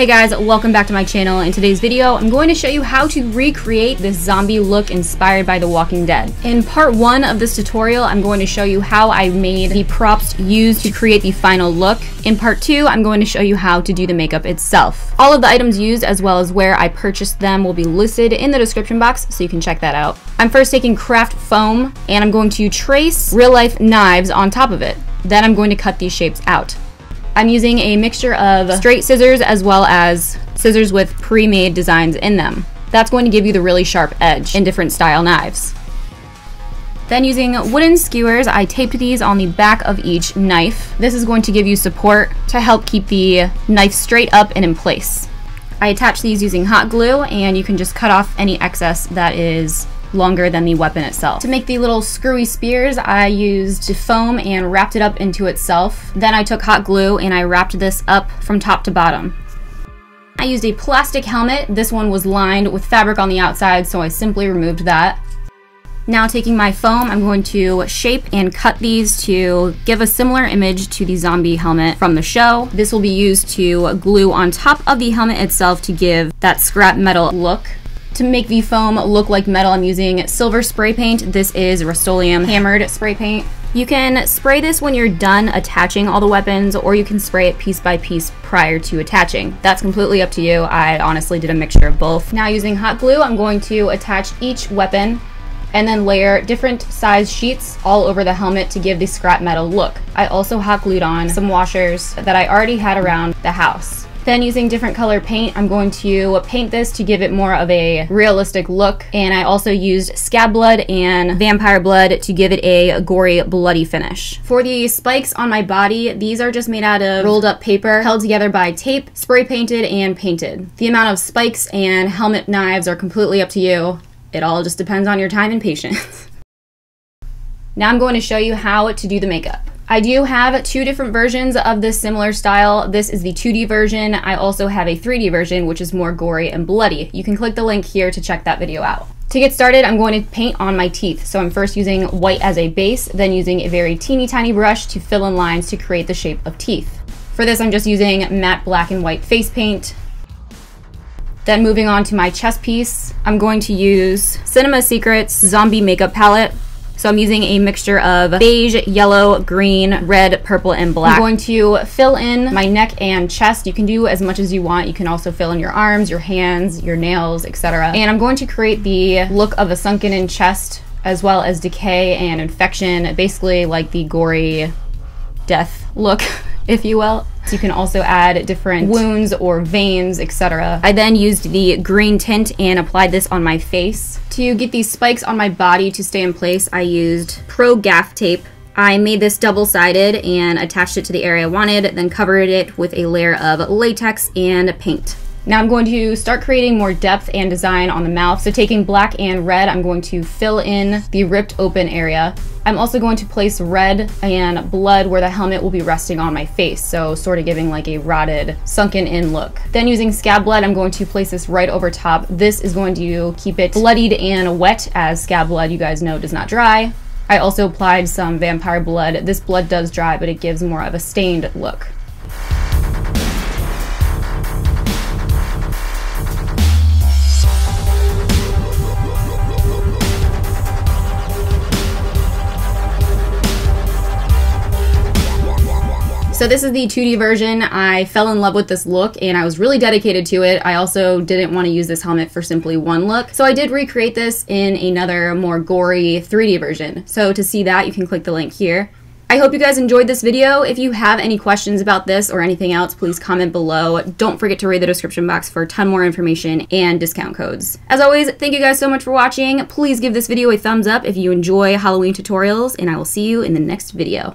Hey guys, welcome back to my channel. In today's video, I'm going to show you how to recreate this zombie look inspired by The Walking Dead. In part 1 of this tutorial, I'm going to show you how I made the props used to create the final look. In part 2, I'm going to show you how to do the makeup itself. All of the items used as well as where I purchased them will be listed in the description box, so you can check that out. I'm first taking craft foam and I'm going to trace real life knives on top of it. Then I'm going to cut these shapes out. I'm using a mixture of straight scissors as well as scissors with pre-made designs in them. That's going to give you the really sharp edge in different style knives. Then using wooden skewers, I taped these on the back of each knife. This is going to give you support to help keep the knife straight up and in place. I attach these using hot glue, and you can just cut off any excess that is longer than the weapon itself. To make the little screwy spears, I used foam and wrapped it up into itself. Then I took hot glue and I wrapped this up from top to bottom. I used a plastic helmet. This one was lined with fabric on the outside, so I simply removed that. Now taking my foam, I'm going to shape and cut these to give a similar image to the zombie helmet from the show. This will be used to glue on top of the helmet itself to give that scrap metal look. To make the foam look like metal, I'm using silver spray paint. This is Rust-Oleum hammered spray paint. You can spray this when you're done attaching all the weapons, or you can spray it piece by piece prior to attaching. That's completely up to you. I honestly did a mixture of both. Now using hot glue, I'm going to attach each weapon and then layer different size sheets all over the helmet to give the scrap metal look. I also hot glued on some washers that I already had around the house. Then using different color paint, I'm going to paint this to give it more of a realistic look. And I also used scab blood and vampire blood to give it a gory, bloody finish. For the spikes on my body, these are just made out of rolled up paper, held together by tape, spray painted and painted. The amount of spikes and helmet knives are completely up to you. It all just depends on your time and patience. Now I'm going to show you how to do the makeup. I do have 2 different versions of this similar style. This is the 2D version. I also have a 3D version, which is more gory and bloody. You can click the link here to check that video out. To get started, I'm going to paint on my teeth. So I'm first using white as a base, then using a very teeny tiny brush to fill in lines to create the shape of teeth. For this, I'm just using matte black and white face paint. Then moving on to my chest piece, I'm going to use Cinema Secrets Zombie Makeup Palette. So I'm using a mixture of beige, yellow, green, red, purple, and black. I'm going to fill in my neck and chest. You can do as much as you want. You can also fill in your arms, your hands, your nails, etc. And I'm going to create the look of a sunken-in chest as well as decay and infection, basically like the gory death look, if you will. So you can also add different wounds or veins, etc. I then used the green tint and applied this on my face. To get these spikes on my body to stay in place, I used Pro Gaff tape. I made this double-sided and attached it to the area I wanted, then covered it with a layer of latex and paint. Now I'm going to start creating more depth and design on the mouth. So taking black and red, I'm going to fill in the ripped open area. I'm also going to place red and blood where the helmet will be resting on my face, so sort of giving like a rotted, sunken in look. Then using scab blood, I'm going to place this right over top. This is going to keep it bloodied and wet, as scab blood, you guys know, does not dry. I also applied some vampire blood. This blood does dry, but it gives more of a stained look. So this is the 2D version. I fell in love with this look and I was really dedicated to it. I also didn't want to use this helmet for simply one look. So I did recreate this in another more gory 3D version. So to see that, you can click the link here. I hope you guys enjoyed this video. If you have any questions about this or anything else, please comment below. Don't forget to read the description box for a ton more information and discount codes. As always, thank you guys so much for watching. Please give this video a thumbs up if you enjoy Halloween tutorials, and I will see you in the next video.